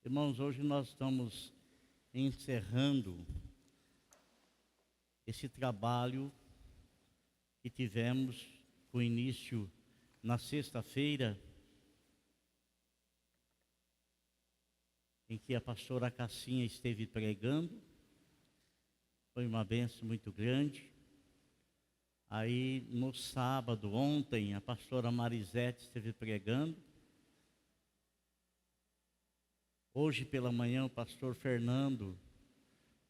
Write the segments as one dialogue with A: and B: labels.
A: Irmãos, hoje nós estamos encerrando esse trabalho que tivemos com início na sexta-feira, em que a pastora Cassinha esteve pregando. Foi uma bênção muito grande. Aí no sábado, ontem, a pastora Marisete esteve pregando. Hoje pela manhã o pastor Fernando,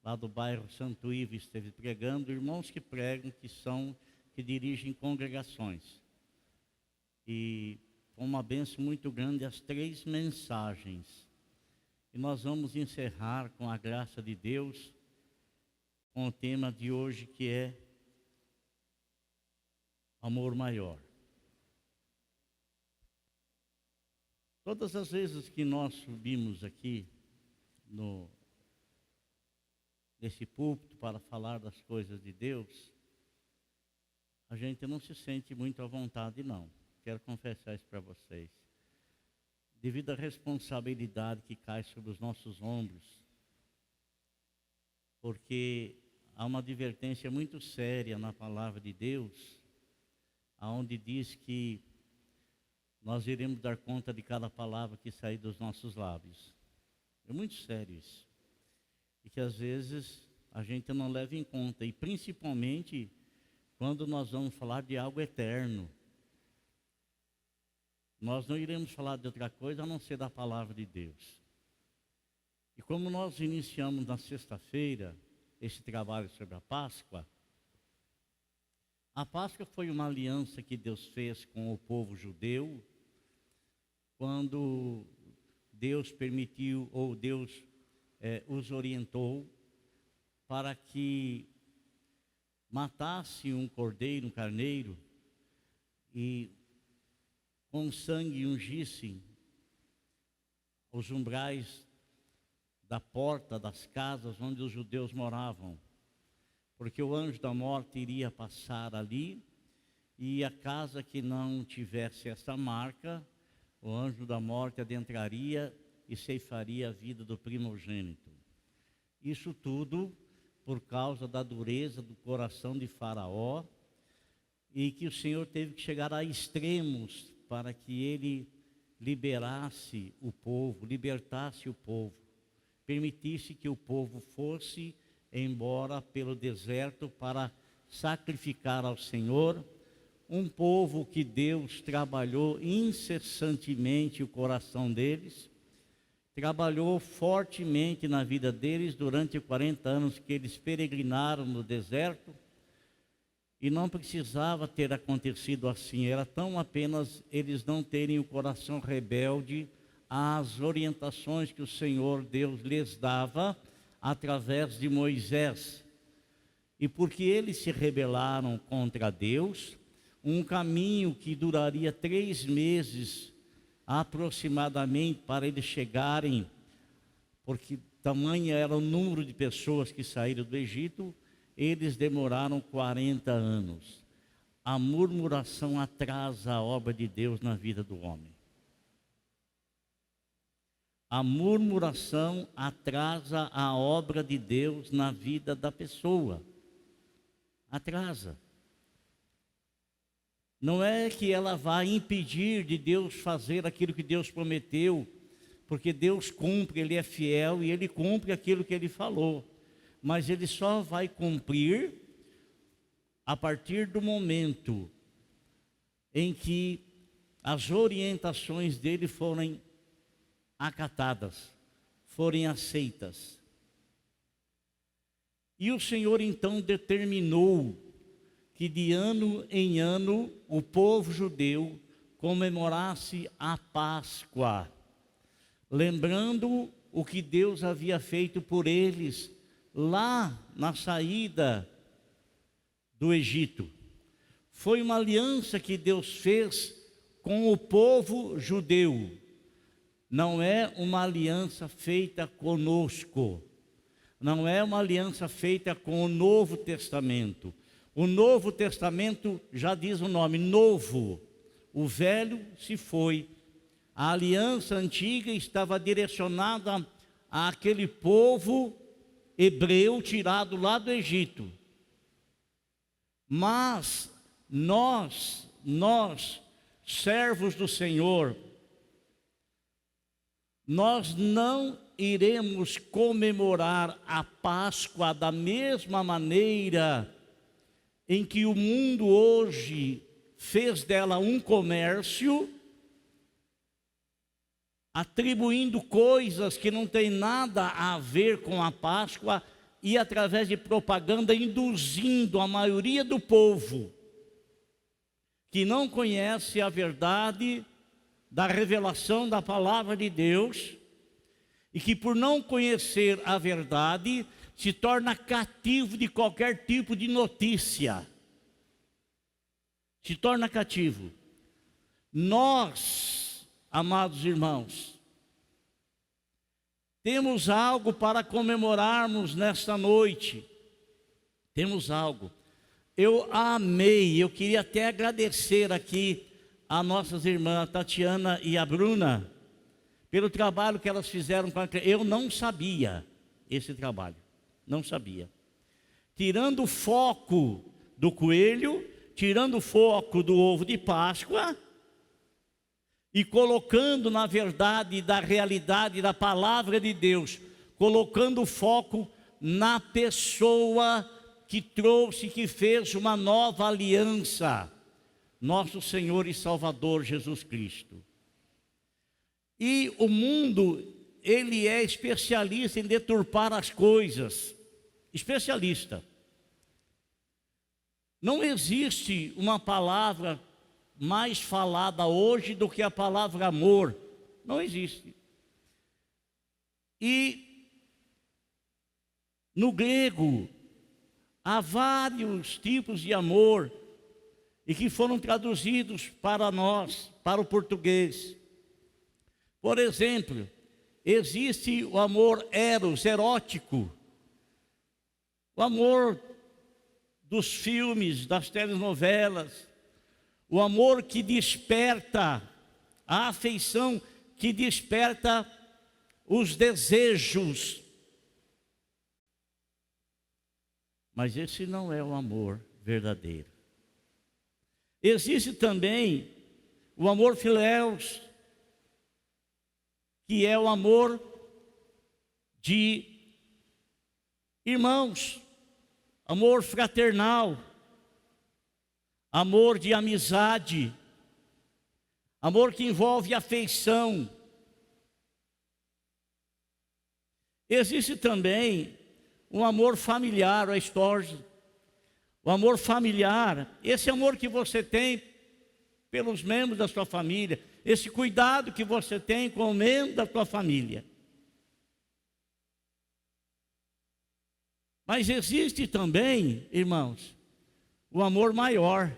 A: lá do bairro Santo Ivo, esteve pregando. Irmãos que pregam, que dirigem congregações. E foi uma bênção muito grande as 3 mensagens. E nós vamos encerrar com a graça de Deus, com o tema de hoje, que é amor maior. Todas as vezes que nós subimos aqui nesse púlpito para falar das coisas de Deus, a gente não se sente muito à vontade, não. Quero confessar isso para vocês. Devido à responsabilidade que cai sobre os nossos ombros, porque há uma advertência muito séria na palavra de Deus, aonde diz que nós iremos dar conta de cada palavra que sair dos nossos lábios. É muito sério isso. E que às vezes a gente não leva em conta, e principalmente quando nós vamos falar de algo eterno. Nós não iremos falar de outra coisa a não ser da palavra de Deus. E como nós iniciamos na sexta-feira esse trabalho sobre a Páscoa foi uma aliança que Deus fez com o povo judeu, quando Deus permitiu, ou Deus os orientou para que matasse um cordeiro, um carneiro, e com sangue ungissem os umbrais da porta das casas onde os judeus moravam, porque o anjo da morte iria passar ali, e a casa que não tivesse essa marca, o anjo da morte adentraria e ceifaria a vida do primogênito. Isso tudo por causa da dureza do coração de Faraó, e que o Senhor teve que chegar a extremos para que ele liberasse o povo, libertasse o povo, permitisse que o povo fosse embora pelo deserto para sacrificar ao Senhor, um povo que Deus trabalhou incessantemente o coração deles, trabalhou fortemente na vida deles durante 40 anos que eles peregrinaram no deserto, e não precisava ter acontecido assim, era tão apenas eles não terem o coração rebelde às orientações que o Senhor Deus lhes dava através de Moisés. E porque eles se rebelaram contra Deus, um caminho que duraria 3 meses aproximadamente para eles chegarem, porque tamanho era o número de pessoas que saíram do Egito, eles demoraram 40 anos. A murmuração atrasa a obra de Deus na vida do homem. A murmuração atrasa a obra de Deus na vida da pessoa. Atrasa. Não é que ela vai impedir de Deus fazer aquilo que Deus prometeu, porque Deus cumpre, Ele é fiel e Ele cumpre aquilo que Ele falou. Mas Ele só vai cumprir a partir do momento em que as orientações dEle forem acatadas, forem aceitas. E o Senhor então determinou que de ano em ano o povo judeu comemorasse a Páscoa, lembrando o que Deus havia feito por eles lá na saída do Egito. Foi uma aliança que Deus fez com o povo judeu. Não é uma aliança feita conosco. Não é uma aliança feita com o Novo Testamento. O Novo Testamento já diz o nome, novo. O velho se foi. A aliança antiga estava direcionada àquele povo hebreu tirado lá do Egito. Mas nós, servos do Senhor, nós não iremos comemorar a Páscoa da mesma maneira em que o mundo hoje fez dela um comércio, atribuindo coisas que não têm nada a ver com a Páscoa e através de propaganda induzindo a maioria do povo que não conhece a verdade da revelação da palavra de Deus e que por não conhecer a verdade se torna cativo de qualquer tipo de notícia. Se torna cativo. Nós, amados irmãos, temos algo para comemorarmos nesta noite. Temos algo. Eu amei, eu queria até agradecer aqui a nossas irmãs Tatiana e a Bruna, pelo trabalho que elas fizeram com a criança. Eu não sabia esse trabalho, não sabia. Tirando o foco do coelho, tirando o foco do ovo de Páscoa e colocando na verdade da realidade da palavra de Deus, colocando o foco na pessoa que trouxe, que fez uma nova aliança, nosso Senhor e Salvador Jesus Cristo. E o mundo, ele é especialista em deturpar as coisas, especialista. Não existe uma palavra mais falada hoje do que a palavra amor. Não existe. E no grego há vários tipos de amor e que foram traduzidos para nós, para o português. Por exemplo, existe o amor eros, erótico, o amor dos filmes, das telenovelas, o amor que desperta, a afeição que desperta os desejos. Mas esse não é o amor verdadeiro. Existe também o amor filéus, que é o amor de irmãos, amor fraternal, amor de amizade, amor que envolve afeição. Existe também um amor familiar, a história. O amor familiar, esse amor que você tem pelos membros da sua família, esse cuidado que você tem com o membro da sua família. Mas existe também, irmãos, o amor maior.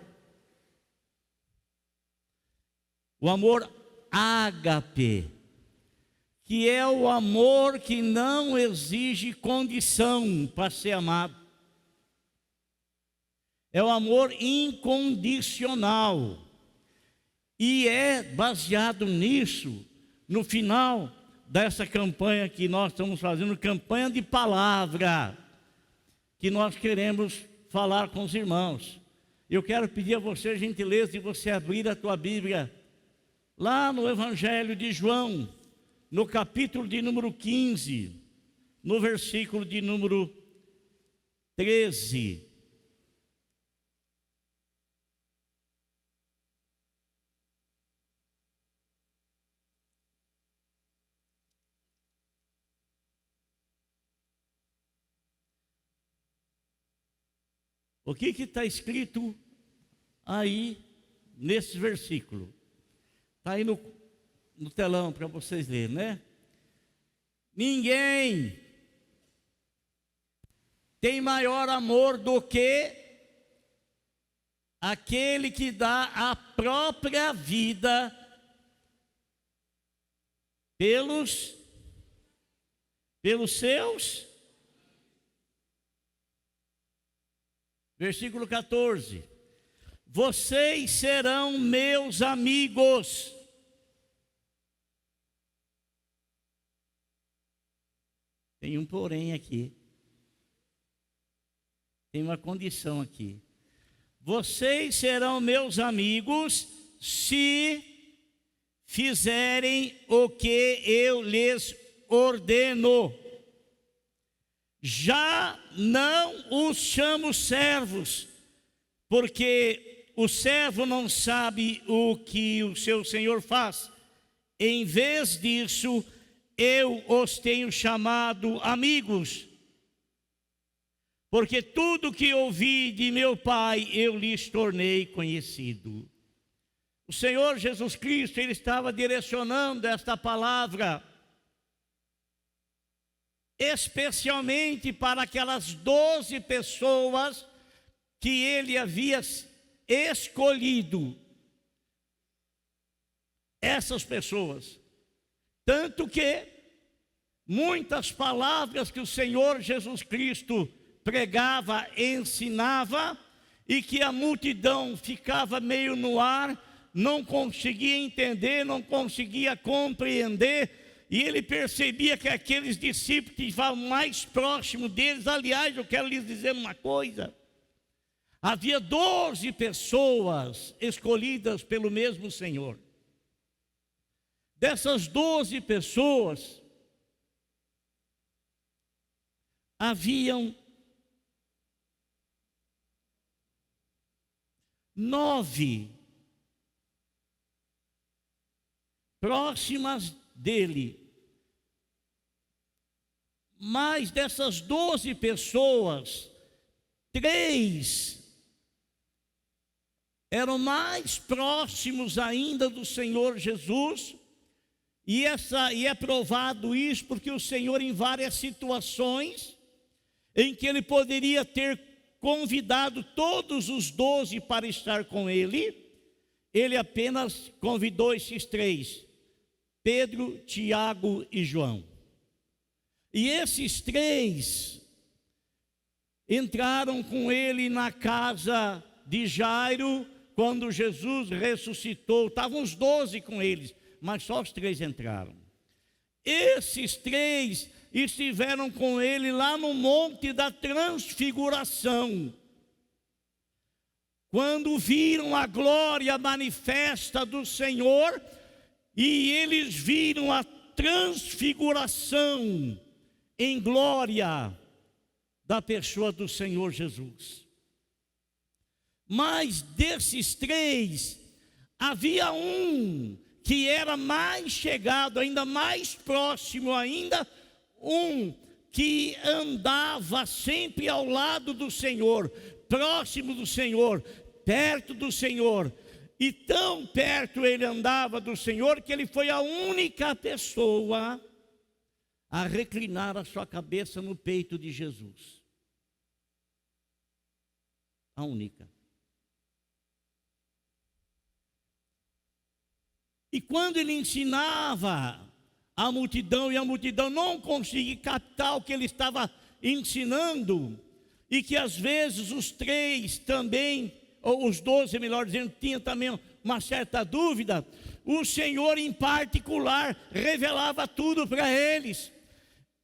A: O amor ágape, que é o amor que não exige condição para ser amado. É o amor incondicional. E é baseado nisso, no final dessa campanha que nós estamos fazendo, campanha de palavra, que nós queremos falar com os irmãos. Eu quero pedir a você a gentileza de você abrir a tua Bíblia, lá no Evangelho de João, no capítulo de número 15, no versículo de número 13. O que está escrito aí nesse versículo? Está aí no telão para vocês lerem, né? Ninguém tem maior amor do que aquele que dá a própria vida pelos seus. Versículo 14: vocês serão meus amigos Tem um porém aqui. Tem uma condição aqui. Vocês serão meus amigos se fizerem o que eu lhes ordeno. Já não os chamo servos, porque o servo não sabe o que o seu senhor faz. Em vez disso, eu os tenho chamado amigos, porque tudo que ouvi de meu Pai, eu lhes tornei conhecido. O Senhor Jesus Cristo, Ele estava direcionando esta palavra, especialmente para aquelas 12 pessoas que Ele havia escolhido. Essas pessoas. Tanto que muitas palavras que o Senhor Jesus Cristo pregava, ensinava, e que a multidão ficava meio no ar, não conseguia entender, não conseguia compreender, e ele percebia que aqueles discípulos que estavam mais próximos deles, aliás, eu quero lhes dizer uma coisa, havia 12 pessoas escolhidas pelo mesmo Senhor. Dessas 12 pessoas, haviam 9 próximas dele. Mas dessas 12 pessoas, 3 eram mais próximos ainda do Senhor Jesus. E é provado isso porque o Senhor, em várias situações em que Ele poderia ter convidado todos os 12 para estar com Ele, Ele apenas convidou esses 3, Pedro, Tiago e João. E esses 3 entraram com Ele na casa de Jairo, quando Jesus ressuscitou. Estavam os 12 com eles, mas só os 3 entraram. Esses 3 estiveram com ele lá no Monte da Transfiguração. Quando viram a glória manifesta do Senhor, e eles viram a transfiguração em glória da pessoa do Senhor Jesus. Mas desses 3, havia um que era mais chegado, ainda mais próximo ainda, um que andava sempre ao lado do Senhor, próximo do Senhor, perto do Senhor, e tão perto ele andava do Senhor, que ele foi a única pessoa a reclinar a sua cabeça no peito de Jesus. A única. E quando ele ensinava a multidão, e a multidão não conseguia captar o que ele estava ensinando, e que às vezes os 3 também, ou os 12, melhor dizendo, tinham também uma certa dúvida, o Senhor em particular revelava tudo para eles.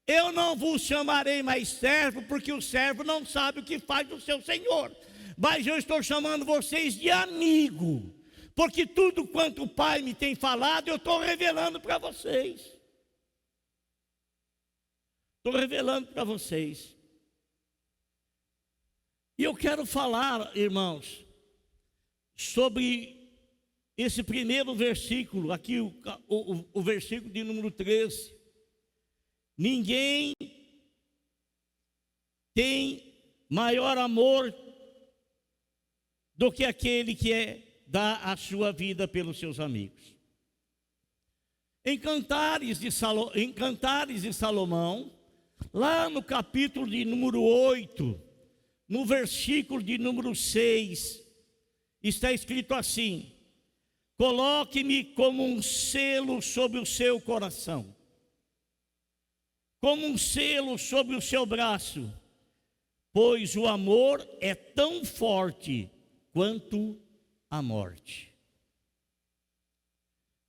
A: Eu não vos chamarei mais servo, porque o servo não sabe o que faz do seu Senhor, mas eu estou chamando vocês de amigo, porque tudo quanto o Pai me tem falado, eu estou revelando para vocês. Estou revelando para vocês. E eu quero falar, irmãos, sobre esse primeiro versículo, aqui o versículo de número 13. Ninguém tem maior amor do que aquele que dá a sua vida pelos seus amigos. Em Cantares de Salomão, lá no capítulo de número 8, no versículo de número 6, está escrito assim: coloque-me como um selo sobre o seu coração, como um selo sobre o seu braço, pois o amor é tão forte quanto a morte.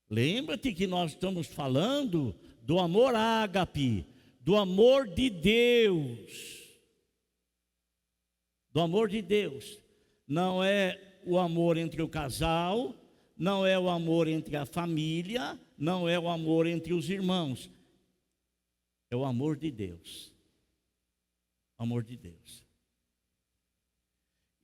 A: Lembra-te que nós estamos falando do amor ágape, do amor de Deus. Do amor de Deus. Não é o amor entre o casal, não é o amor entre a família, não é o amor entre os irmãos. É o amor de Deus. Amor de Deus.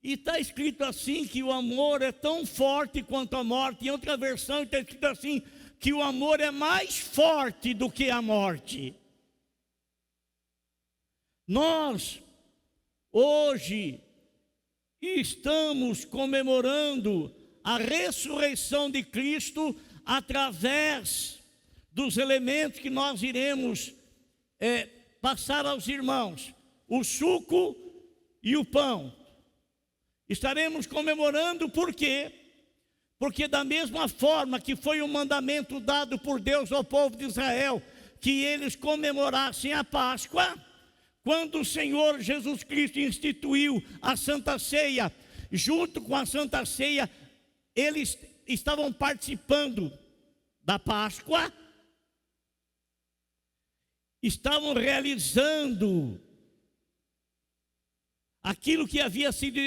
A: E está escrito assim que o amor é tão forte quanto a morte. Em outra versão está escrito assim, que o amor é mais forte do que a morte. Nós, hoje, estamos comemorando a ressurreição de Cristo através dos elementos que nós iremos passar aos irmãos, o suco e o pão. Estaremos comemorando por quê? Porque da mesma forma que foi um mandamento dado por Deus ao povo de Israel, que eles comemorassem a Páscoa, quando o Senhor Jesus Cristo instituiu a Santa Ceia, junto com a Santa Ceia, eles estavam participando da Páscoa, estavam realizando aquilo que havia sido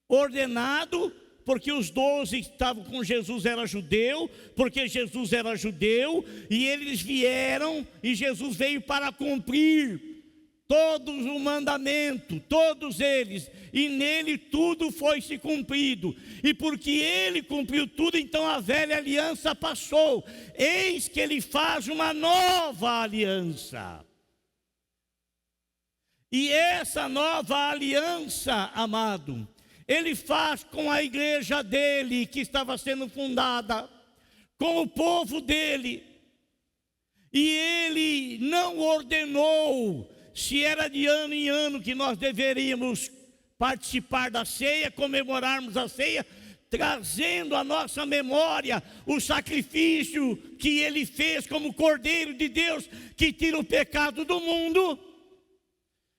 A: ordenado, porque os 12 estavam com Jesus, era judeu, porque Jesus era judeu, e eles vieram, e Jesus veio para cumprir todos o mandamento, todos eles, e nele tudo foi se cumprido, e porque ele cumpriu tudo, então a velha aliança passou, eis que ele faz uma nova aliança. E essa nova aliança, amado, ele faz com a igreja dele, que estava sendo fundada, com o povo dele, e ele não ordenou se era de ano em ano que nós deveríamos participar da ceia, comemorarmos a ceia, trazendo à nossa memória o sacrifício que ele fez como Cordeiro de Deus, que tira o pecado do mundo.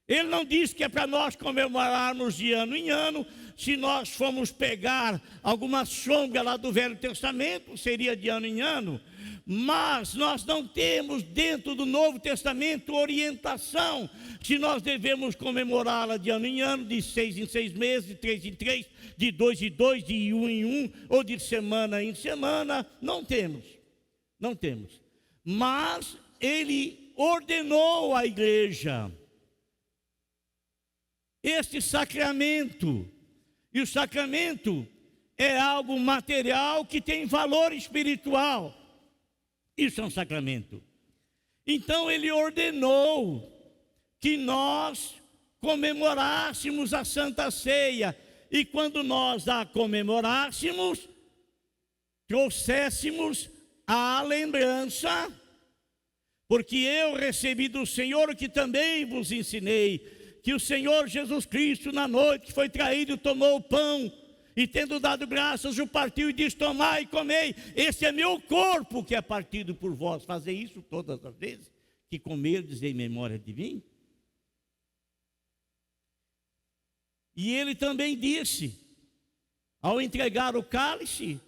A: Ele não disse que é para nós comemorarmos de ano em ano. Se nós formos pegar alguma sombra lá do Velho Testamento, seria de ano em ano. Mas nós não temos dentro do Novo Testamento orientação se nós devemos comemorá-la de ano em ano, de 6 em 6 meses, de 3 em 3, de 2 em 2, de 1 em 1, ou de semana em semana. Não temos, não temos. Mas ele ordenou à igreja este sacramento, e o sacramento é algo material que tem valor espiritual. Isso é um sacramento. Então ele ordenou que nós comemorássemos a Santa Ceia, e quando nós a comemorássemos, trouxéssemos a lembrança, porque eu recebi do Senhor o que também vos ensinei, que o Senhor Jesus Cristo, na noite que foi traído, tomou o pão, e tendo dado graças, o partiu e disse: tomai e comei, esse é meu corpo que é partido por vós. Fazer isso todas as vezes que comerdes em memória de mim. E ele também disse, ao entregar o cálice,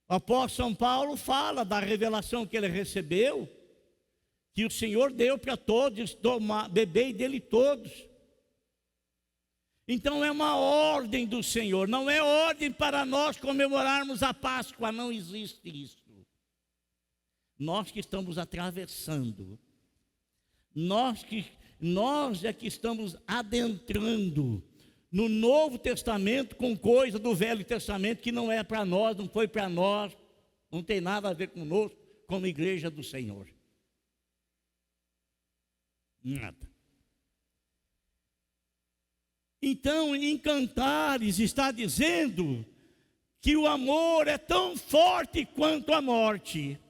A: o apóstolo São Paulo fala da revelação que ele recebeu, que o Senhor deu para todos tomar, beber dele todos. Então é uma ordem do Senhor, não é ordem para nós comemorarmos a Páscoa, não existe isso. Nós que estamos atravessando, nós é que estamos adentrando no Novo Testamento com coisa do Velho Testamento que não é para nós, não foi para nós, não tem nada a ver conosco como igreja do Senhor. Nada. Então, em Cantares está dizendo que o amor é tão forte quanto a morte.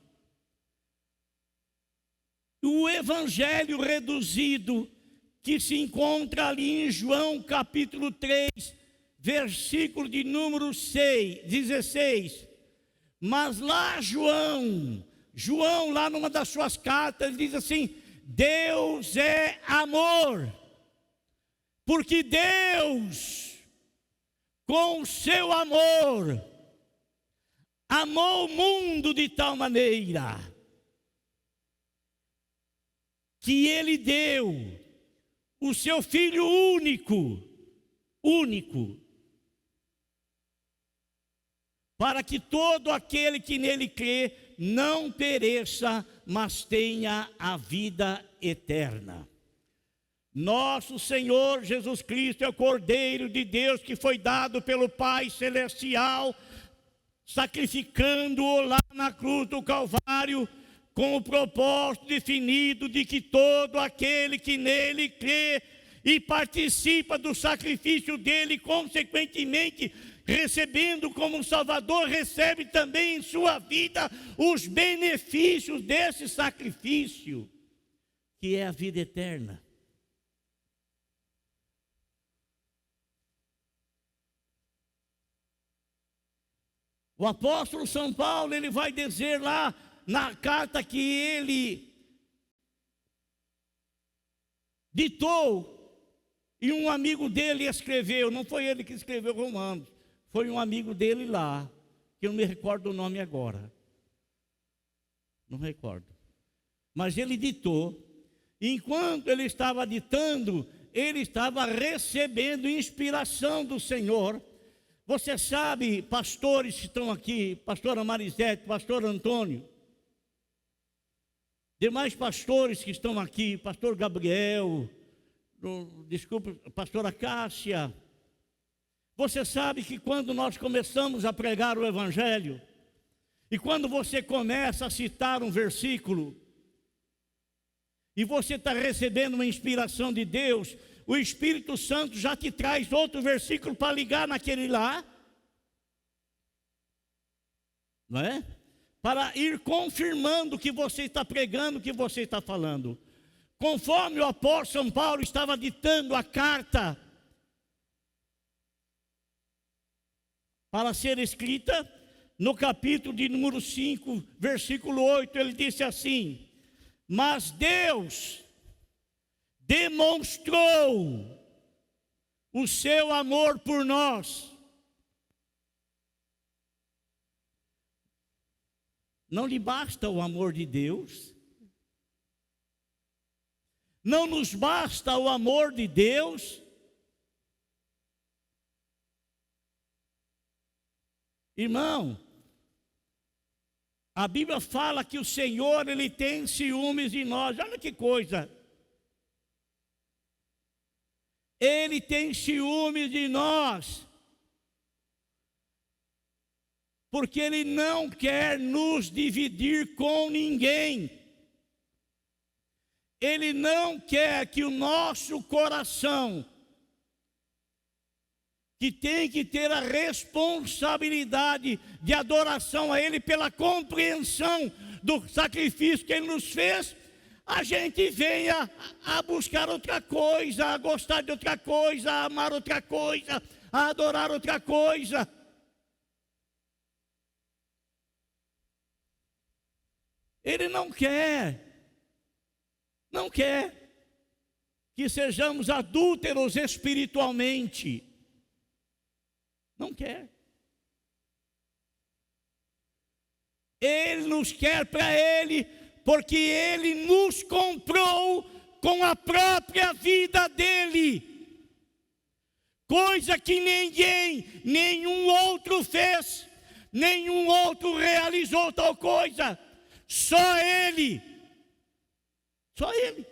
A: O evangelho reduzido que se encontra ali em João capítulo 3, versículo de número 16. Mas lá João lá numa das suas cartas diz assim: Deus é amor. Porque Deus, com o seu amor, amou o mundo de tal maneira que Ele deu o seu Filho único, para que todo aquele que nele crê não pereça, mas tenha a vida eterna. Nosso Senhor Jesus Cristo é o Cordeiro de Deus que foi dado pelo Pai Celestial, sacrificando-o lá na cruz do Calvário, com o propósito definido de que todo aquele que nele crê e participa do sacrifício dele, consequentemente, recebendo como Salvador, recebe também em sua vida os benefícios desse sacrifício, que é a vida eterna. O apóstolo São Paulo, ele vai dizer lá na carta que ele ditou e um amigo dele escreveu, não foi ele que escreveu Romanos, foi um amigo dele lá, que eu não me recordo o nome agora, não recordo, mas ele ditou, e enquanto ele estava ditando, ele estava recebendo inspiração do Senhor. Você sabe, pastores que estão aqui, pastora Marisete, pastor Antônio, demais pastores que estão aqui, pastor Gabriel, desculpa, pastora Cássia, você sabe que quando nós começamos a pregar o Evangelho, e quando você começa a citar um versículo, e você está recebendo uma inspiração de Deus, o Espírito Santo já te traz outro versículo para ligar naquele lá, não é? Para ir confirmando o que você está pregando, o que você está falando. Conforme o apóstolo São Paulo estava ditando a carta para ser escrita, no capítulo de número 5, versículo 8, ele disse assim: mas Deus demonstrou o seu amor por nós. Não lhe basta o amor de Deus? Não nos basta o amor de Deus? Irmão, a Bíblia fala que o Senhor, Ele tem ciúmes de nós. Olha que coisa. Ele tem ciúmes de nós, porque Ele não quer nos dividir com ninguém. Ele não quer que o nosso coração, que tem que ter a responsabilidade de adoração a Ele pela compreensão do sacrifício que Ele nos fez, a gente venha a buscar outra coisa, a gostar de outra coisa, a amar outra coisa, a adorar outra coisa. Ele não quer que sejamos adúlteros espiritualmente. Não quer. Ele nos quer para Ele, porque Ele nos comprou com a própria vida dEle. Coisa que nenhum outro fez, nenhum outro realizou tal coisa. Só Ele. Só Ele.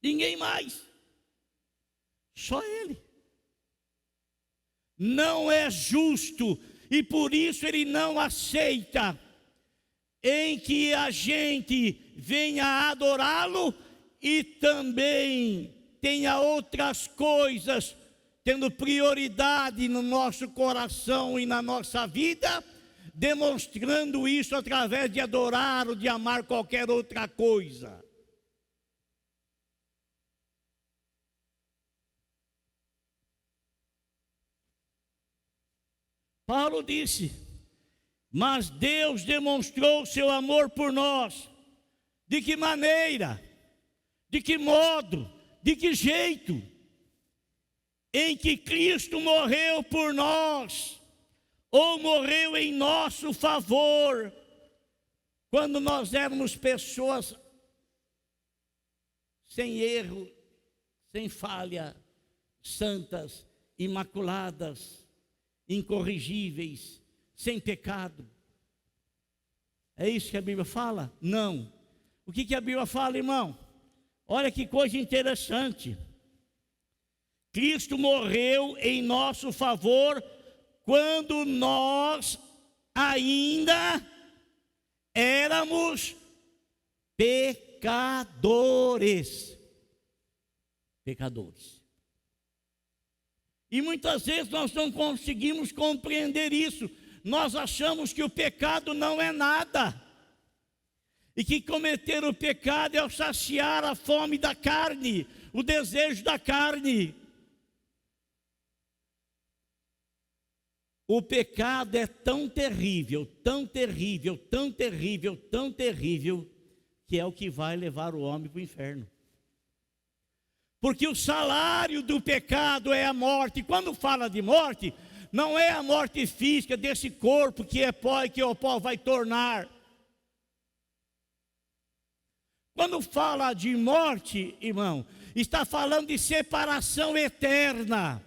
A: Ninguém mais. Só Ele. Não é justo, e por isso Ele não aceita em que a gente venha adorá-lo e também tenha outras coisas tendo prioridade no nosso coração e na nossa vida, demonstrando isso através de adorar ou de amar qualquer outra coisa. Paulo disse: mas Deus demonstrou seu amor por nós. De que maneira? De que modo? De que jeito? Em que Cristo morreu por nós, ou morreu em nosso favor, quando nós éramos pessoas sem erro, sem falha, santas, imaculadas, incorrigíveis, sem pecado. É isso que a Bíblia fala? Não. O que a Bíblia fala, irmão? Olha que coisa interessante. Cristo morreu em nosso favor quando nós ainda éramos pecadores. Pecadores. E muitas vezes nós não conseguimos compreender isso. Nós achamos que o pecado não é nada. E que cometer o pecado é o saciar a fome da carne, o desejo da carne. O pecado é tão terrível, tão terrível, tão terrível, tão terrível, que é o que vai levar o homem para o inferno. Porque o salário do pecado é a morte. E quando fala de morte, não é a morte física desse corpo que é pó e que o pó vai tornar. Quando fala de morte, irmão, está falando de separação eterna,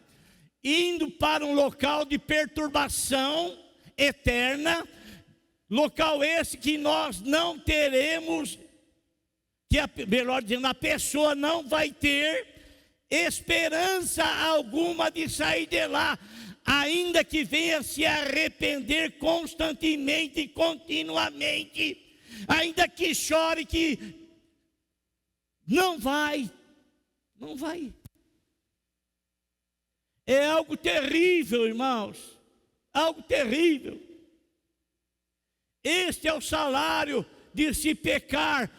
A: indo para um local de perturbação eterna, local esse que nós não teremos, melhor dizendo, a pessoa não vai ter esperança alguma de sair de lá, ainda que venha se arrepender constantemente e continuamente, ainda que chore, que não vai. É algo terrível, irmãos, algo terrível. Este é o salário de se pecar,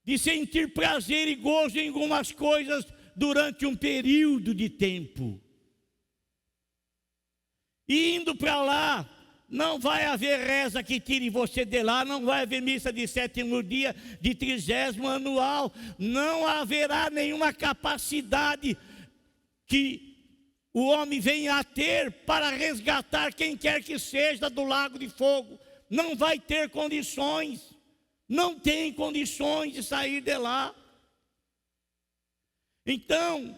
A: de sentir prazer e gozo em algumas coisas durante um período de tempo. E indo para lá, não vai haver reza que tire você de lá, não vai haver missa de 7º dia, de 30º anual, não haverá nenhuma capacidade que o homem venha a ter para resgatar quem quer que seja do lago de fogo. Não vai ter condições, não tem condições de sair de lá. Então,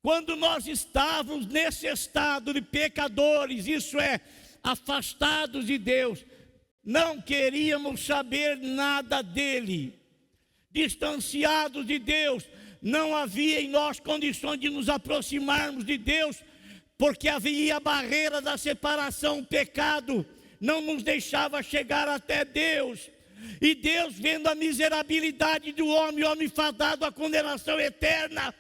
A: quando nós estávamos nesse estado de pecadores, isso é, afastados de Deus, não queríamos saber nada dele, distanciados de Deus, não havia em nós condições de nos aproximarmos de Deus, porque havia a barreira da separação, o pecado não nos deixava chegar até Deus. E Deus, vendo a miserabilidade do homem, o homem fadado à condenação eterna,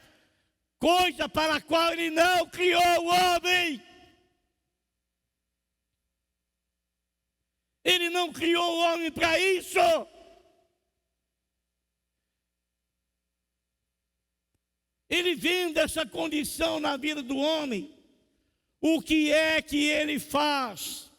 A: coisa para a qual Ele não criou o homem. Ele não criou o homem para isso. Ele vendo essa condição na vida do homem, o que é que ele faz?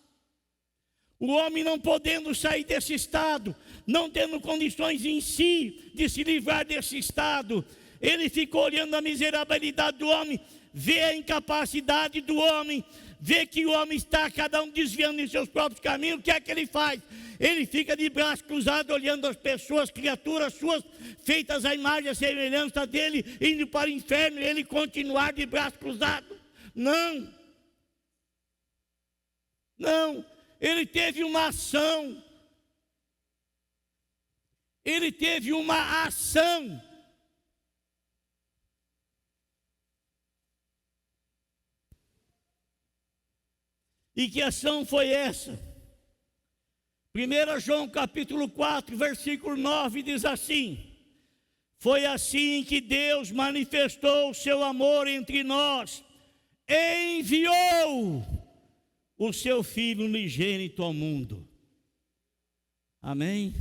A: O homem não podendo sair desse estado, não tendo condições em si de se livrar desse estado, ele ficou olhando a miserabilidade do homem, vê a incapacidade do homem, vê que o homem está cada um desviando em seus próprios caminhos. O que é que ele faz? Ele fica de braço cruzado olhando as pessoas, criaturas suas, feitas à imagem e semelhança dele, indo para o inferno, e ele continuar de braço cruzado. Não, ele teve uma ação, ele teve uma ação. E que ação foi essa? 1 João capítulo 4, versículo 9 diz assim: foi assim que Deus manifestou o seu amor entre nós, enviou o seu Filho unigênito ao mundo. Amém?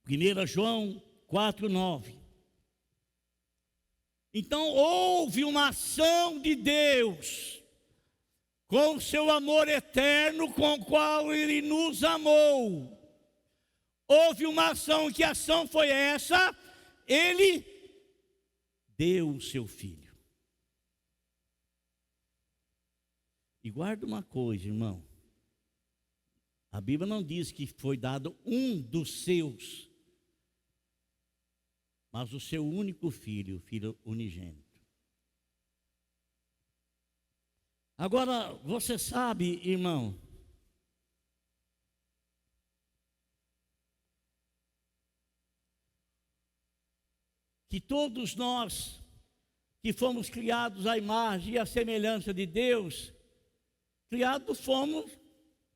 A: Primeira João 4:9. Então houve uma ação de Deus, com o seu amor eterno, com o qual Ele nos amou. Houve uma ação, que ação foi essa? Ele deu o seu Filho. E guarda uma coisa, irmão. A Bíblia não diz que foi dado um dos seus, mas o seu único filho, o filho unigênito. Agora, você sabe, irmão, que todos nós que fomos criados à imagem e à semelhança de Deus, criados fomos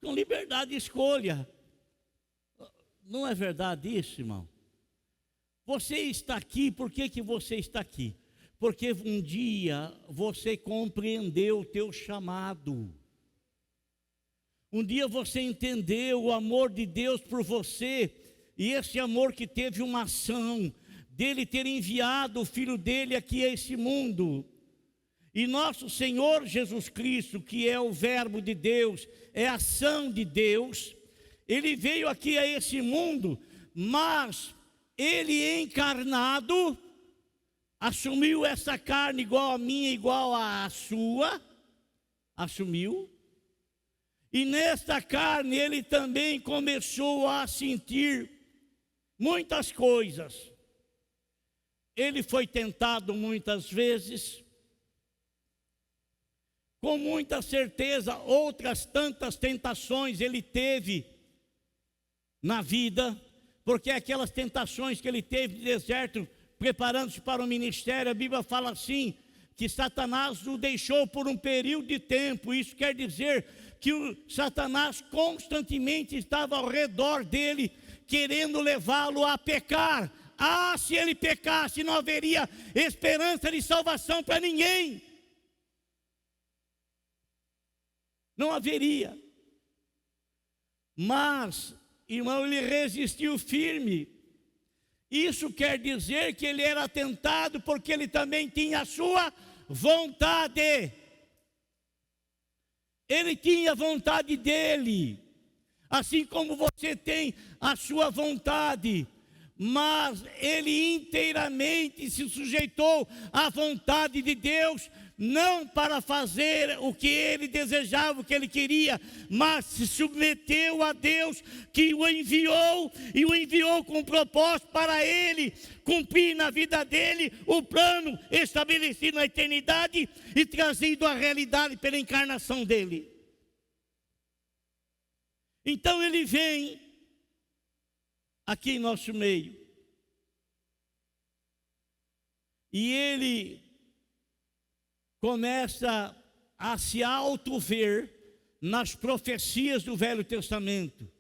A: com liberdade de escolha. Não é verdade isso, irmão? Você está aqui, por que você está aqui? Porque um dia você compreendeu o teu chamado. Um dia você entendeu o amor de Deus por você, e esse amor que teve uma ação dele ter enviado o Filho dele aqui a esse mundo. E nosso Senhor Jesus Cristo, que é o Verbo de Deus, é a ação de Deus, ele veio aqui a esse mundo, mas ele encarnado, assumiu essa carne igual a minha, igual à sua, assumiu, e nesta carne ele também começou a sentir muitas coisas. Ele foi tentado muitas vezes, com muita certeza, outras tantas tentações ele teve na vida, porque aquelas tentações que ele teve no deserto, preparando-se para o ministério, a Bíblia fala assim, que Satanás o deixou por um período de tempo. Isso quer dizer que o Satanás constantemente estava ao redor dele, querendo levá-lo a pecar. Ah, se ele pecasse, não haveria esperança de salvação para ninguém. Não haveria. Mas, irmão, ele resistiu firme. Isso quer dizer que ele era tentado porque ele também tinha a sua vontade. Ele tinha a vontade dele, assim como você tem a sua vontade. Mas ele inteiramente se sujeitou à vontade de Deus, não para fazer o que ele desejava, o que ele queria, mas se submeteu a Deus que o enviou, e o enviou com propósito para ele cumprir na vida dele o plano estabelecido na eternidade e trazido à realidade pela encarnação dele. Então ele vem aqui em nosso meio, e ele começa a se auto-ver nas profecias do Velho Testamento.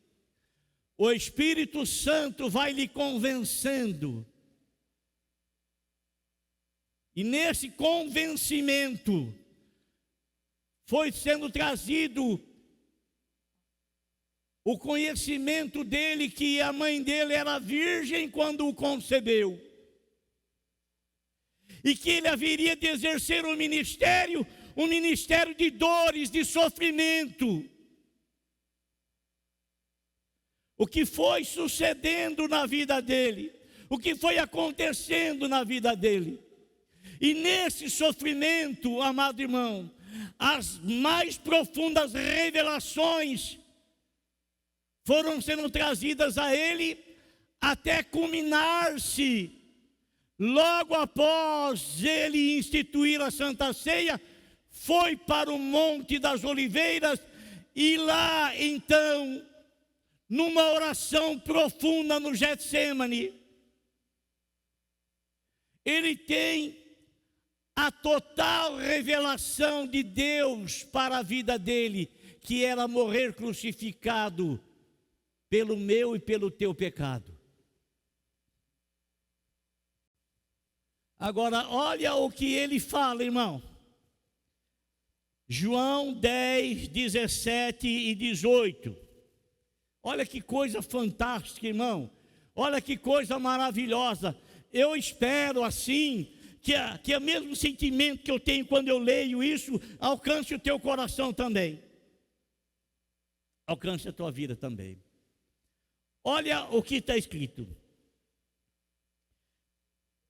A: O Espírito Santo vai lhe convencendo, e nesse convencimento foi sendo trazido o conhecimento dele, que a mãe dele era virgem quando o concebeu, e que ele haveria de exercer um ministério de dores, de sofrimento. O que foi sucedendo na vida dele, o que foi acontecendo na vida dele. E nesse sofrimento, amado irmão, as mais profundas revelações foram sendo trazidas a ele, até culminar-se logo após ele instituir a Santa Ceia. Foi para o Monte das Oliveiras, e lá então, numa oração profunda no Getsêmani, ele tem a total revelação de Deus para a vida dele, que era morrer crucificado pelo meu e pelo teu pecado. Agora, olha o que ele fala, irmão. João 10, 17 e 18. Olha que coisa fantástica, irmão. Olha que coisa maravilhosa. Eu espero assim, que o mesmo sentimento que eu tenho quando eu leio isso, alcance o teu coração também. Alcance a tua vida também. Olha o que está escrito.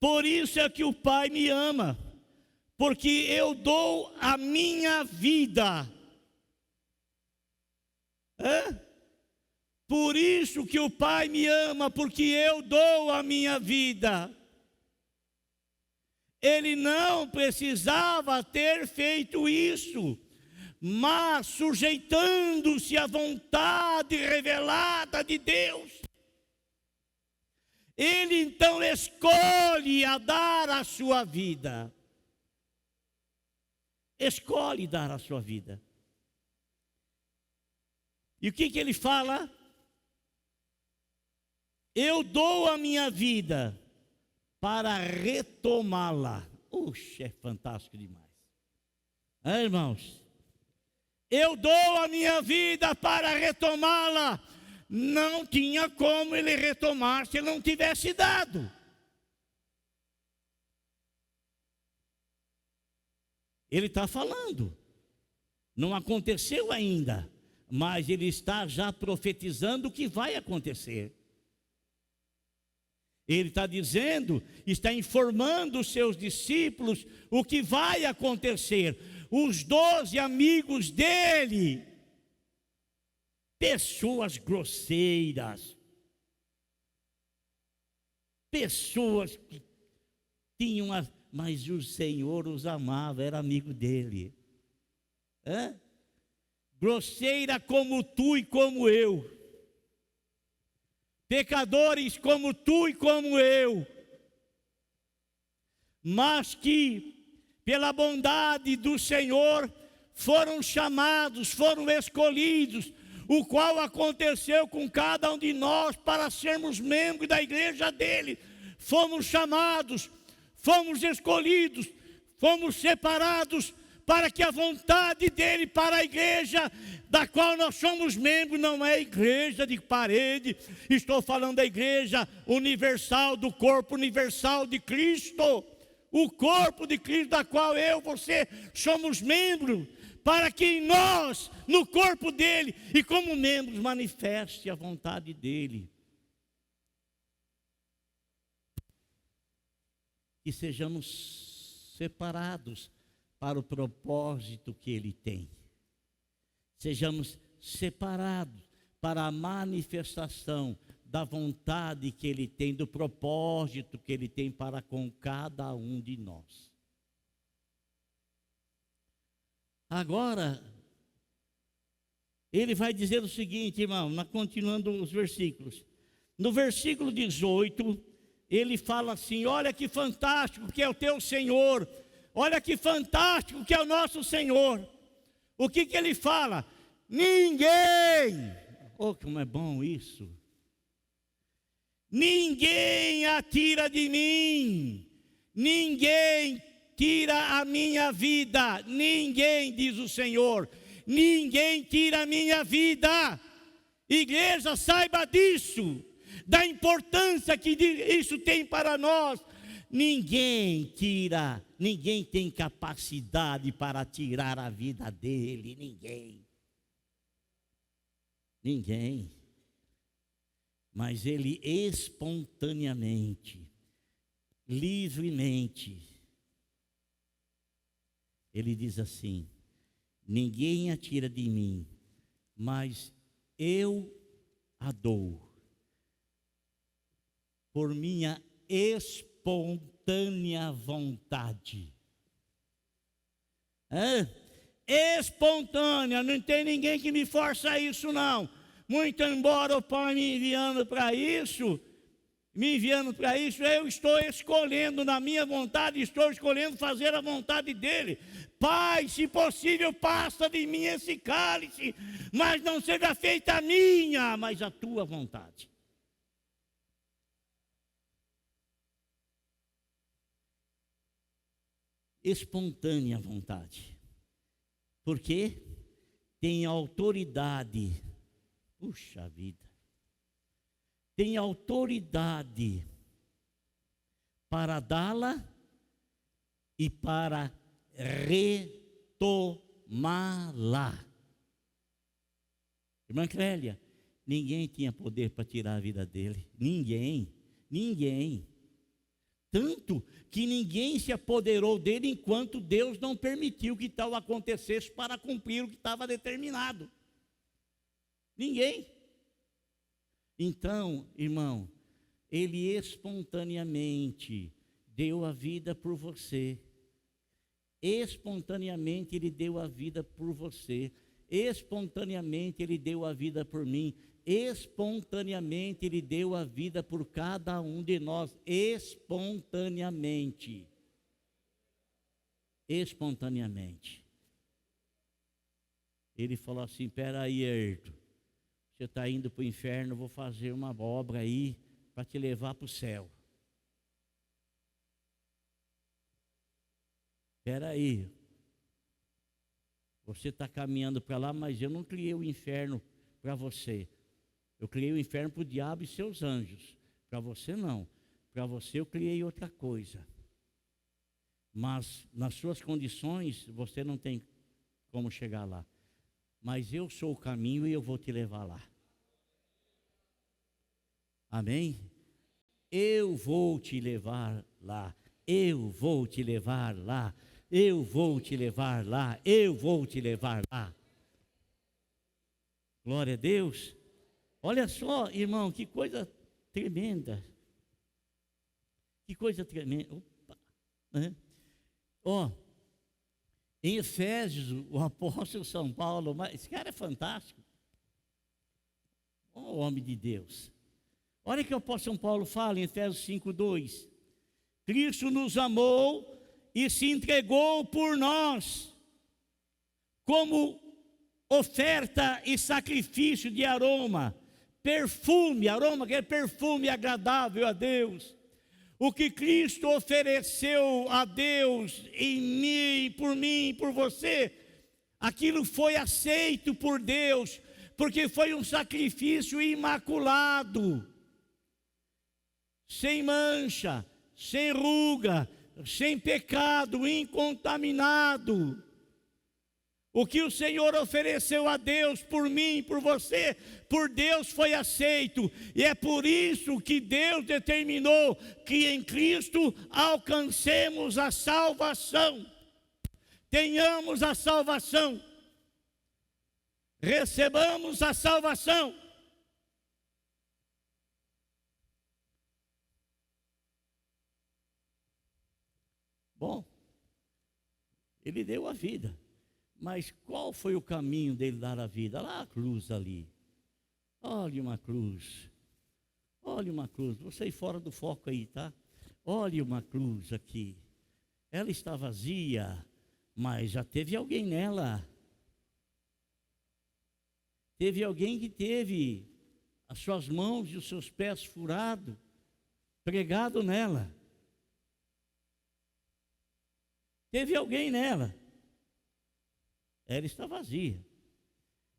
A: Por isso é que o Pai me ama, porque eu dou a minha vida Hã? Por isso que o Pai me ama, porque eu dou a minha vida. Ele não precisava ter feito isso, mas sujeitando-se à vontade revelada de Deus, ele então escolhe a dar a sua vida. Escolhe dar a sua vida. E o que ele fala? Eu dou a minha vida para retomá-la. Puxa, é fantástico demais. Irmãos, eu dou a minha vida para retomá-la. Não tinha como ele retomar se ele não tivesse dado. Ele está falando. Não aconteceu ainda, mas ele está já profetizando o que vai acontecer. Ele está dizendo, está informando os seus discípulos o que vai acontecer. Os 12 amigos dele, pessoas grosseiras, pessoas que tinham, mas o Senhor os amava, era amigo dele. Grosseira como tu e como eu. Pecadores como tu e como eu, mas que pela bondade do Senhor foram chamados, foram escolhidos, o qual aconteceu com cada um de nós para sermos membros da igreja dele. Fomos chamados, fomos escolhidos, fomos separados para que a vontade dele para a igreja da qual nós somos membros, não é igreja de parede, estou falando da igreja universal, do corpo universal de Cristo, o corpo de Cristo da qual eu, você somos membros, para que em nós, no corpo dele e como membros, manifeste a vontade dele. E sejamos separados para o propósito que ele tem. Sejamos separados para a manifestação da vontade que ele tem, do propósito que ele tem para com cada um de nós. Agora, ele vai dizer o seguinte, irmão, continuando os versículos. No versículo 18, ele fala assim: olha que fantástico que é o teu Senhor, olha que fantástico que é o nosso Senhor. O que ele fala? Ninguém, oh, como é bom isso. Ninguém a tira de mim, ninguém tira a minha vida, ninguém, diz o Senhor, ninguém tira a minha vida. Igreja, saiba disso, da importância que isso tem para nós. Ninguém tira, ninguém tem capacidade para tirar a vida dele, ninguém. Mas ele espontaneamente, livremente, ele diz assim: ninguém a tira de mim, mas eu a dou, por minha espontânea vontade. Espontânea, não tem ninguém que me força a isso não. Muito embora o Pai me enviando para isso, eu estou escolhendo na minha vontade, estou escolhendo fazer a vontade dele. Pai, se possível, passa de mim esse cálice, mas não seja feita a minha, mas a tua vontade. Espontânea vontade, porque tem autoridade, puxa vida, tem autoridade para dá-la e para retomá-la. Irmã Clélia, ninguém tinha poder para tirar a vida dele, ninguém. Tanto que ninguém se apoderou dele enquanto Deus não permitiu que tal acontecesse para cumprir o que estava determinado. Ninguém. Então, irmão, Ele espontaneamente deu a vida por você. Espontaneamente Ele deu a vida por você. Espontaneamente Ele deu a vida por mim. Espontaneamente Ele deu a vida por cada um de nós. Espontaneamente. Espontaneamente. Ele falou assim: peraí, Herto, você está indo para o inferno, eu vou fazer uma obra aí para te levar para o céu. Peraí, você está caminhando para lá, mas eu não criei o inferno para você. Eu criei o inferno para o diabo e seus anjos. Para você não. Para você eu criei outra coisa. Mas nas suas condições você não tem como chegar lá. Mas eu sou o caminho e eu vou te levar lá. Amém? Eu vou te levar lá. Eu vou te levar lá. Eu vou te levar lá. Eu vou te levar lá. Glória a Deus. Olha só, irmão, que coisa tremenda. Que coisa tremenda. Opa. Ó, em Efésios, o apóstolo São Paulo, esse cara é fantástico. Ó, homem de Deus. Olha o que o apóstolo São Paulo fala em Efésios 5:2. Cristo nos amou e se entregou por nós, como oferta e sacrifício de aroma, aroma que é perfume agradável a Deus. O que Cristo ofereceu a Deus em mim, por você, aquilo foi aceito por Deus, porque foi um sacrifício imaculado, sem mancha, sem ruga, sem pecado, incontaminado. O que o Senhor ofereceu a Deus por mim, por você, por Deus foi aceito. E é por isso que Deus determinou que em Cristo alcancemos a salvação. Tenhamos a salvação. Recebamos a salvação. Bom, Ele deu a vida. Mas qual foi o caminho dele dar a vida? Lá a cruz ali. Olha uma cruz. Olha uma cruz. Vou sair fora do foco aí, tá? Olha uma cruz aqui. Ela está vazia, mas já teve alguém nela. Teve alguém que teve as suas mãos e os seus pés furados, pregado nela. Teve alguém nela. Ela está vazia.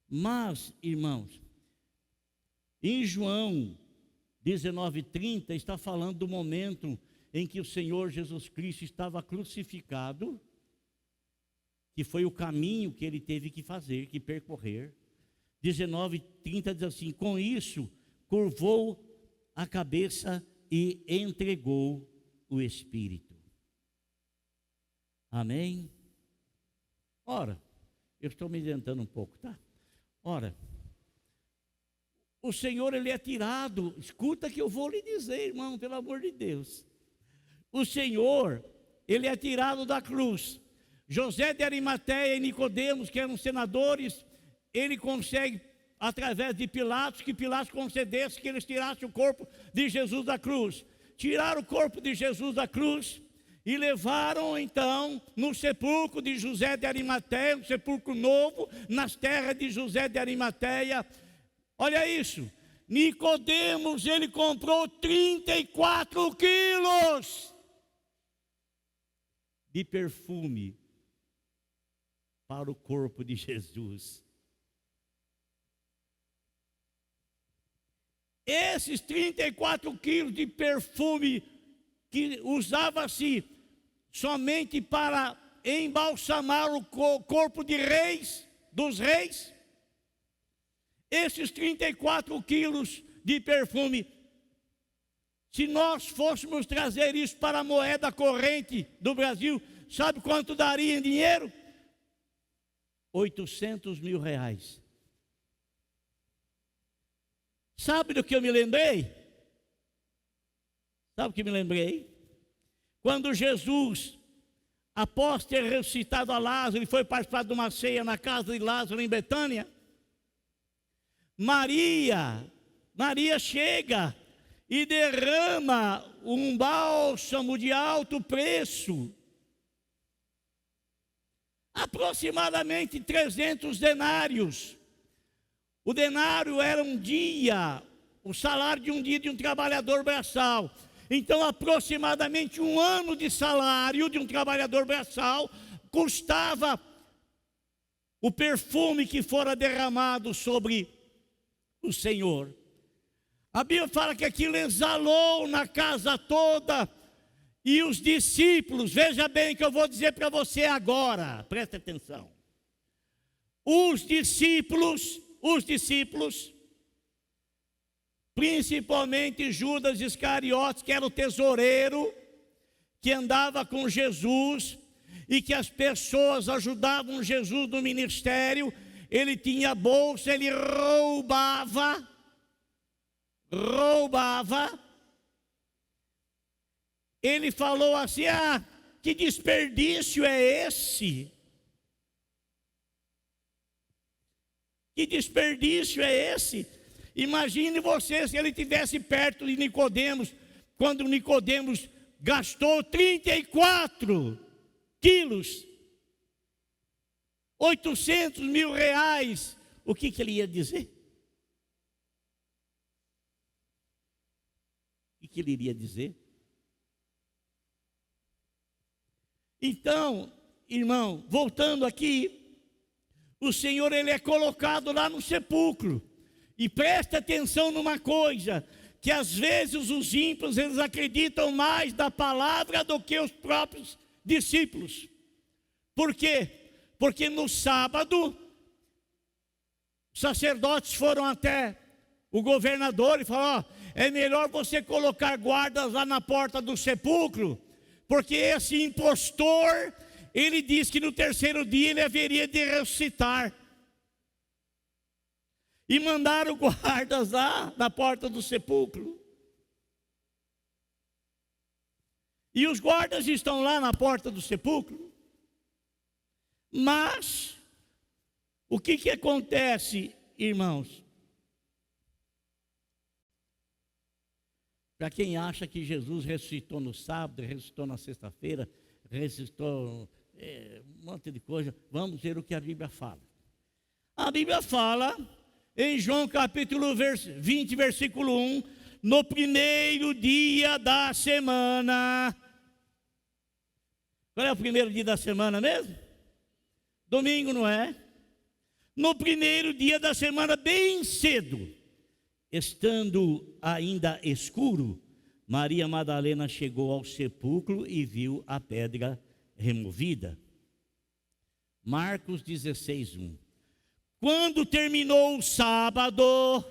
A: Mas, irmãos, em João 19:30 está falando do momento em que o Senhor Jesus Cristo estava crucificado, que foi o caminho que ele teve que fazer, que percorrer. 19:30 diz assim: com isso, curvou a cabeça e entregou o Espírito. Amém? Ora, eu estou me adiantando um pouco, tá? Ora, o Senhor, Ele é tirado, escuta que eu vou lhe dizer, irmão, pelo amor de Deus. O Senhor, Ele é tirado da cruz. José de Arimateia e Nicodemos, que eram senadores, ele consegue, através de Pilatos, que Pilatos concedesse que eles tirassem o corpo de Jesus da cruz. Tiraram o corpo de Jesus da cruz e levaram então no sepulcro de José de Arimateia, um sepulcro novo, nas terras de José de Arimateia. Olha isso, Nicodemos, ele comprou 34 quilos de perfume para o corpo de Jesus. Esses 34 quilos de perfume que usava-se somente para embalsamar o corpo de reis, dos reis, esses 34 quilos de perfume, se nós fôssemos trazer isso para a moeda corrente do Brasil, sabe quanto daria em dinheiro? 800 mil reais. Sabe do que eu me lembrei? Sabe o que me lembrei? Quando Jesus, após ter ressuscitado a Lázaro, ele foi participar de uma ceia na casa de Lázaro em Betânia. Maria chega e derrama um bálsamo de alto preço, aproximadamente 300 denários. O denário era um dia, o salário de um dia de um trabalhador braçal. Então, aproximadamente um ano de salário de um trabalhador braçal custava o perfume que fora derramado sobre o Senhor. A Bíblia fala que aquilo exalou na casa toda, e os discípulos, veja bem o que eu vou dizer para você agora, preste atenção. Os discípulos, principalmente Judas Iscariotes, que era o tesoureiro, que andava com Jesus, e que as pessoas ajudavam Jesus no ministério, ele tinha bolsa, ele roubava, ele falou assim: que desperdício é esse? Que desperdício é esse? Imagine você se ele estivesse perto de Nicodemos, quando Nicodemos gastou 34 quilos, 800 mil reais, o que ele ia dizer? O que ele iria dizer? Então, irmão, voltando aqui, o Senhor, ele é colocado lá no sepulcro. E preste atenção numa coisa, que às vezes os ímpios, eles acreditam mais da palavra do que os próprios discípulos. Por quê? Porque no sábado, os sacerdotes foram até o governador e falaram: é melhor você colocar guardas lá na porta do sepulcro, porque esse impostor, ele disse que no terceiro dia ele haveria de ressuscitar. E mandaram guardas lá na porta do sepulcro. E os guardas estão lá na porta do sepulcro. Mas, o que acontece, irmãos? Para quem acha que Jesus ressuscitou no sábado, ressuscitou na sexta-feira, ressuscitou um monte de coisa, vamos ver o que a Bíblia fala. A Bíblia fala, em João capítulo 20, versículo 1, no primeiro dia da semana. Qual é o primeiro dia da semana mesmo? Domingo, não é? No primeiro dia da semana, bem cedo, estando ainda escuro, Maria Madalena chegou ao sepulcro e viu a pedra removida. Marcos 16, 1. Quando terminou o sábado,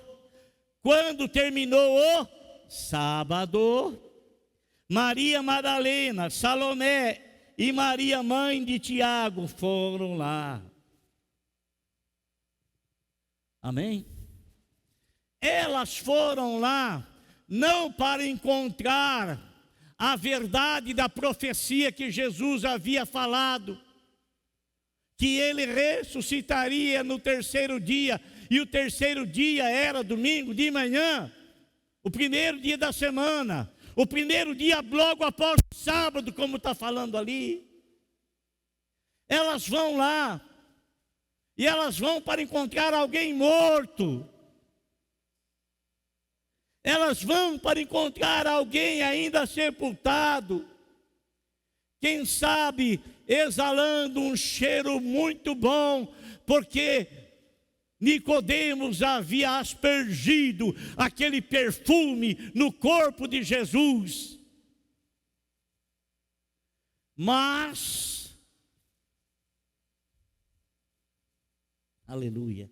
A: Maria Madalena, Salomé e Maria, mãe de Tiago, foram lá. Amém? Elas foram lá, não para encontrar a verdade da profecia que Jesus havia falado, que ele ressuscitaria no terceiro dia, e o terceiro dia era domingo de manhã, o primeiro dia da semana, o primeiro dia logo após o sábado, como está falando ali. Elas vão lá, e elas vão para encontrar alguém morto. Elas vão para encontrar alguém ainda sepultado, quem sabe exalando um cheiro muito bom, porque Nicodemos havia aspergido aquele perfume no corpo de Jesus. Mas, aleluia,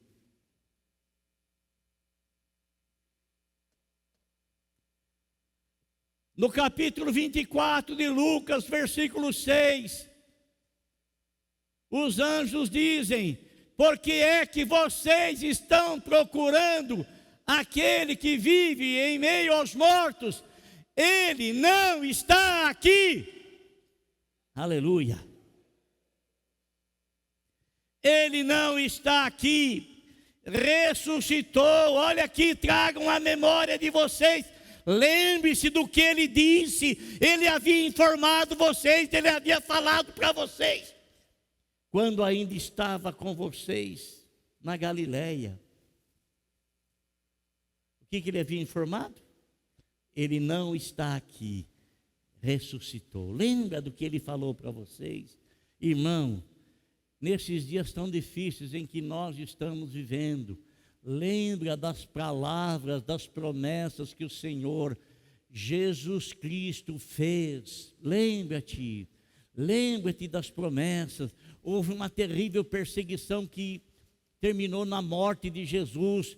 A: no capítulo 24 de Lucas, versículo 6, os anjos dizem: por que é que vocês estão procurando aquele que vive em meio aos mortos, ele não está aqui. Aleluia. Ele não está aqui, ressuscitou. Olha aqui, tragam a memória de vocês. Lembre-se do que ele disse. Ele havia informado vocês, ele havia falado para vocês, quando ainda estava com vocês na Galileia. O que ele havia informado? Ele não está aqui, ressuscitou. Lembra do que ele falou para vocês? Irmão, nesses dias tão difíceis em que nós estamos vivendo, lembra das palavras, das promessas que o Senhor Jesus Cristo fez. Lembra-te das promessas. Houve uma terrível perseguição que terminou na morte de Jesus,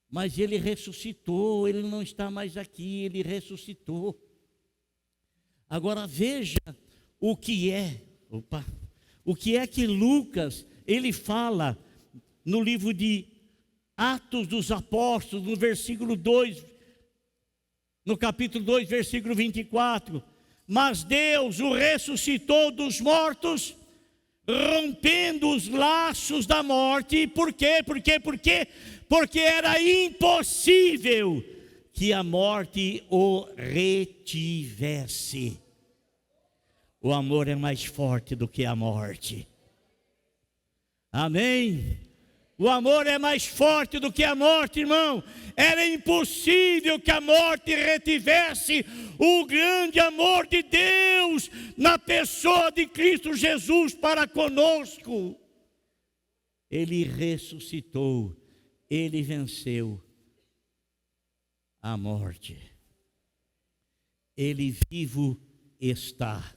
A: mas ele ressuscitou. Ele não está mais aqui, ele ressuscitou. Agora veja o que é que Lucas, ele fala no livro de Atos dos Apóstolos, no versículo 2, no capítulo 2, versículo 24. Mas Deus o ressuscitou dos mortos, rompendo os laços da morte. Por quê? Porque era impossível que a morte o retivesse. O amor é mais forte do que a morte. Amém? O amor é mais forte do que a morte, irmão. Era impossível que a morte retivesse o grande amor de Deus na pessoa de Cristo Jesus para conosco. Ele ressuscitou, ele venceu a morte. Ele vivo está.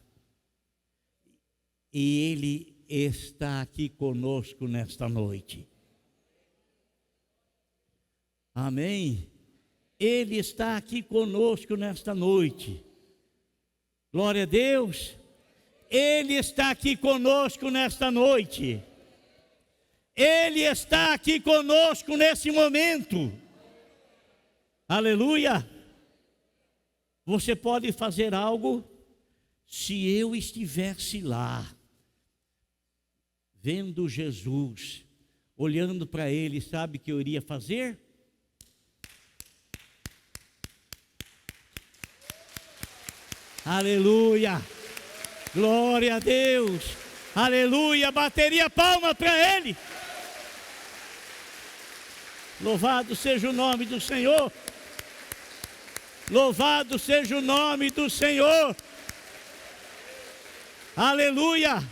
A: E ele está aqui conosco nesta noite. Amém? Ele está aqui conosco nesta noite. Glória a Deus. Ele está aqui conosco nesta noite. Ele está aqui conosco nesse momento. Aleluia. Você pode fazer algo se eu estivesse lá, vendo Jesus, olhando para ele, sabe o que eu iria fazer? Aleluia, glória a Deus, aleluia, bateria palma para ele. Louvado seja o nome do Senhor, louvado seja o nome do Senhor, aleluia.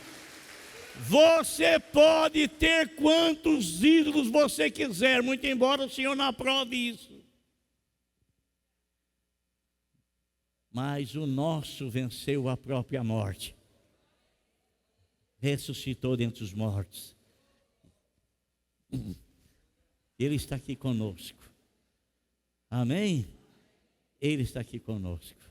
A: Você pode ter quantos ídolos você quiser, muito embora o Senhor não aprove isso. Mas o nosso venceu a própria morte. Ressuscitou dentre os mortos. Ele está aqui conosco. Amém? Ele está aqui conosco.